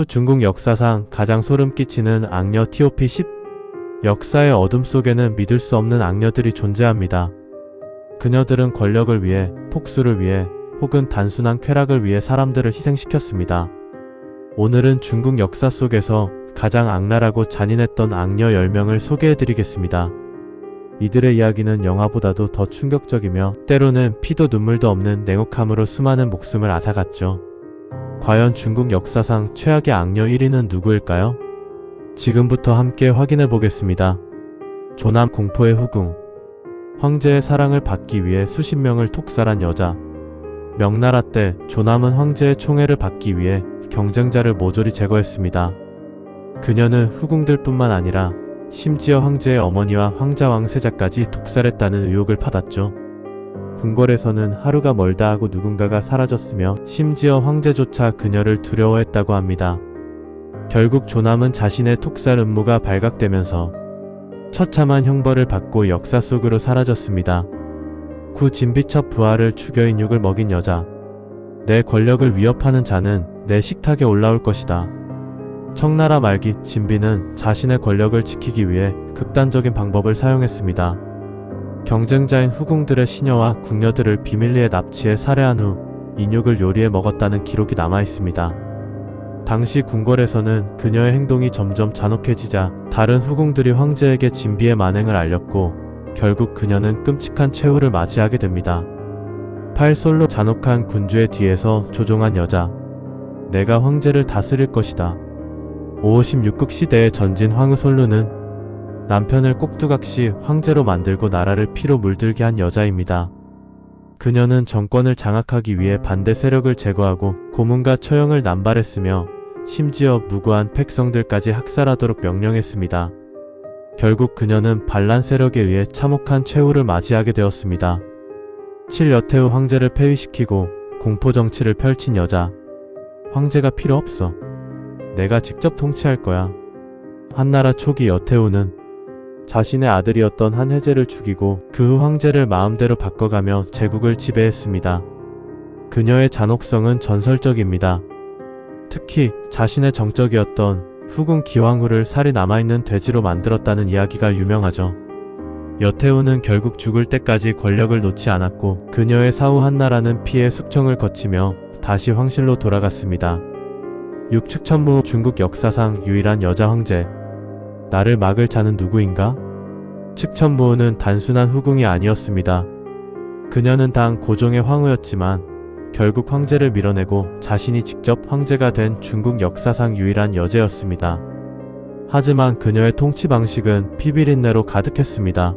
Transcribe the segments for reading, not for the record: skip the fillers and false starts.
중국 역사상 가장 소름 끼치는 악녀 TOP 10. 역사의 어둠 속에는 믿을 수 없는 악녀들이 존재합니다. 그녀들은 권력을 위해, 폭수를 위해, 혹은 단순한 쾌락을 위해 사람들을 희생시켰습니다. 오늘은 중국 역사 속에서 가장 악랄하고 잔인했던 악녀 10명을 소개해드리겠습니다. 이들의 이야기는 영화보다도 더 충격적이며 때로는 피도 눈물도 없는 냉혹함으로 수많은 목숨을 앗아갔죠. 과연 중국 역사상 최악의 악녀 1위는 누구일까요? 지금부터 함께 확인해 보겠습니다. 조남 공포의 후궁. 황제의 사랑을 받기 위해 수십 명을 독살한 여자. 명나라 때 조남은 황제의 총애를 받기 위해 경쟁자를 모조리 제거했습니다. 그녀는 후궁들뿐만 아니라 심지어 황제의 어머니와 황자 왕세자까지 독살했다는 의혹을 받았죠. 궁궐에서는 하루가 멀다 하고 누군가가 사라졌으며 심지어 황제조차 그녀를 두려워했다고 합니다. 결국 조남은 자신의 독살 음모가 발각되면서 처참한 형벌을 받고 역사 속으로 사라졌습니다. 구 진비첩 부하를 죽여 인육을 먹인 여자. 내 권력을 위협하는 자는 내 식탁에 올라올 것이다. 청나라 말기 진비는 자신의 권력을 지키기 위해 극단적인 방법을 사용했습니다. 경쟁자인 후궁들의 시녀와 궁녀들을 비밀리에 납치해 살해한 후 인육을 요리해 먹었다는 기록이 남아있습니다. 당시 궁궐에서는 그녀의 행동이 점점 잔혹해지자 다른 후궁들이 황제에게 진비의 만행을 알렸고 결국 그녀는 끔찍한 최후를 맞이하게 됩니다. 팔솔로 잔혹한 군주의 뒤에서 조종한 여자. 내가 황제를 다스릴 것이다. 56국 시대의 전진 황후솔루는 남편을 꼭두각시 황제로 만들고 나라를 피로 물들게 한 여자입니다. 그녀는 정권을 장악하기 위해 반대 세력을 제거하고 고문과 처형을 남발했으며 심지어 무고한 백성들까지 학살하도록 명령했습니다. 결국 그녀는 반란 세력에 의해 참혹한 최후를 맞이하게 되었습니다. 7여태 후 황제를 폐위시키고 공포정치를 펼친 여자. 황제가 필요 없어. 내가 직접 통치할 거야. 한나라 초기 여태후는 자신의 아들이었던 한해제를 죽이고 그 후 황제를 마음대로 바꿔가며 제국을 지배했습니다. 그녀의 잔혹성은 전설적입니다. 특히 자신의 정적이었던 후궁 기왕후를 살이 남아있는 돼지로 만들었다는 이야기가 유명하죠. 여태후는 결국 죽을 때까지 권력을 놓지 않았고 그녀의 사후 한나라는 피해 숙청을 거치며 다시 황실로 돌아갔습니다. 육축천무. 중국 역사상 유일한 여자 황제. 나를 막을 자는 누구인가? 측천무는 단순한 후궁이 아니었습니다. 그녀는 당 고종의 황후였지만 결국 황제를 밀어내고 자신이 직접 황제가 된 중국 역사상 유일한 여제였습니다. 하지만 그녀의 통치 방식은 피비린내로 가득했습니다.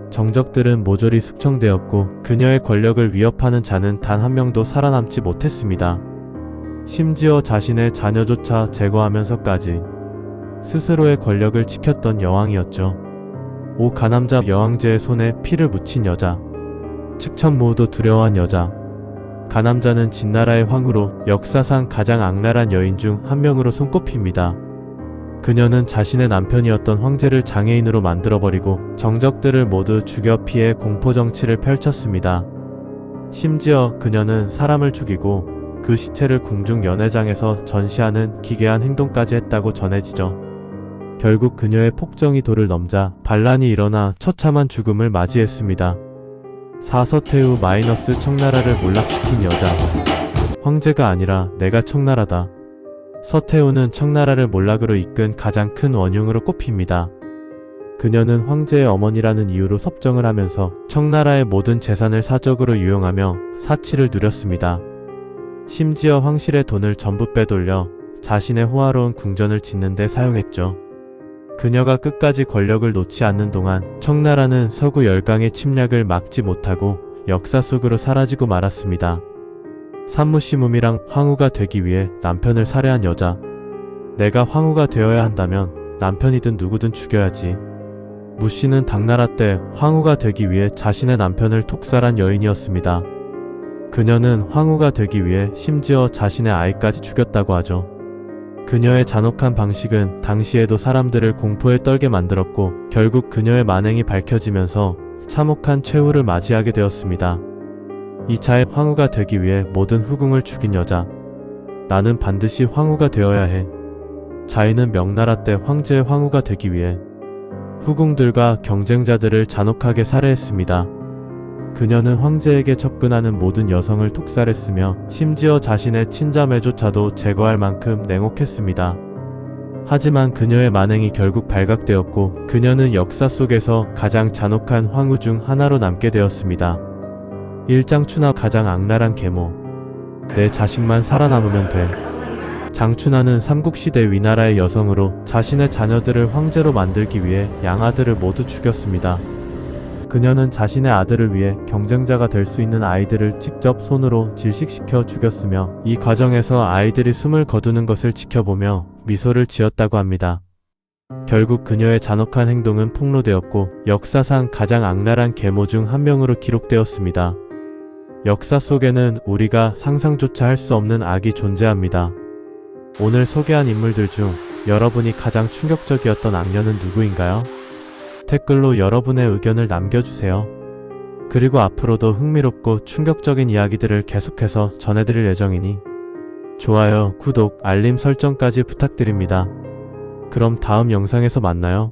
정적들은 모조리 숙청되었고 그녀의 권력을 위협하는 자는 단 한 명도 살아남지 못했습니다. 심지어 자신의 자녀조차 제거하면서까지 스스로의 권력을 지켰던 여왕이었죠. 가남자 여왕제의 손에 피를 묻힌 여자. 측천무도 두려워한 여자. 가남자는 진나라의 황후로 역사상 가장 악랄한 여인 중 한 명으로 손꼽힙니다. 그녀는 자신의 남편이었던 황제를 장애인으로 만들어버리고 정적들을 모두 죽여 피해 공포정치를 펼쳤습니다. 심지어 그녀는 사람을 죽이고 그 시체를 궁중 연회장에서 전시하는 기괴한 행동까지 했다고 전해지죠. 결국 그녀의 폭정이 도를 넘자 반란이 일어나 처참한 죽음을 맞이했습니다. 사서태후 마이너스 청나라를 몰락시킨 여자. 황제가 아니라 내가 청나라다. 서태후는 청나라를 몰락으로 이끈 가장 큰 원흉으로 꼽힙니다. 그녀는 황제의 어머니라는 이유로 섭정을 하면서 청나라의 모든 재산을 사적으로 유용하며 사치를 누렸습니다. 심지어 황실의 돈을 전부 빼돌려 자신의 호화로운 궁전을 짓는 데 사용했죠. 그녀가 끝까지 권력을 놓지 않는 동안 청나라는 서구 열강의 침략을 막지 못하고 역사 속으로 사라지고 말았습니다. 산무시무미랑 황후가 되기 위해 남편을 살해한 여자. 내가 황후가 되어야 한다면 남편이든 누구든 죽여야지. 무씨는 당나라 때 황후가 되기 위해 자신의 남편을 독살한 여인이었습니다. 그녀는 황후가 되기 위해 심지어 자신의 아이까지 죽였다고 하죠. 그녀의 잔혹한 방식은 당시에도 사람들을 공포에 떨게 만들었고 결국 그녀의 만행이 밝혀지면서 참혹한 최후를 맞이하게 되었습니다. 2차의 황후가 되기 위해 모든 후궁을 죽인 여자. 나는 반드시 황후가 되어야 해. 자인은 명나라 때 황제의 황후가 되기 위해 후궁들과 경쟁자들을 잔혹하게 살해했습니다. 그녀는 황제에게 접근하는 모든 여성을 독살했으며 심지어 자신의 친자매조차도 제거할 만큼 냉혹했습니다. 하지만 그녀의 만행이 결국 발각되었고 그녀는 역사 속에서 가장 잔혹한 황후 중 하나로 남게 되었습니다. 일장춘하 가장 악랄한 계모. 내 자식만 살아남으면 돼. 장춘하는 삼국시대 위나라의 여성으로 자신의 자녀들을 황제로 만들기 위해 양아들을 모두 죽였습니다. 그녀는 자신의 아들을 위해 경쟁자가 될 수 있는 아이들을 직접 손으로 질식시켜 죽였으며 이 과정에서 아이들이 숨을 거두는 것을 지켜보며 미소를 지었다고 합니다. 결국 그녀의 잔혹한 행동은 폭로되었고 역사상 가장 악랄한 계모 중 한 명으로 기록되었습니다. 역사 속에는 우리가 상상조차 할 수 없는 악이 존재합니다. 오늘 소개한 인물들 중 여러분이 가장 충격적이었던 악녀는 누구인가요? 댓글로 여러분의 의견을 남겨주세요. 그리고 앞으로도 흥미롭고 충격적인 이야기들을 계속해서 전해드릴 예정이니 좋아요, 구독, 알림 설정까지 부탁드립니다. 그럼 다음 영상에서 만나요.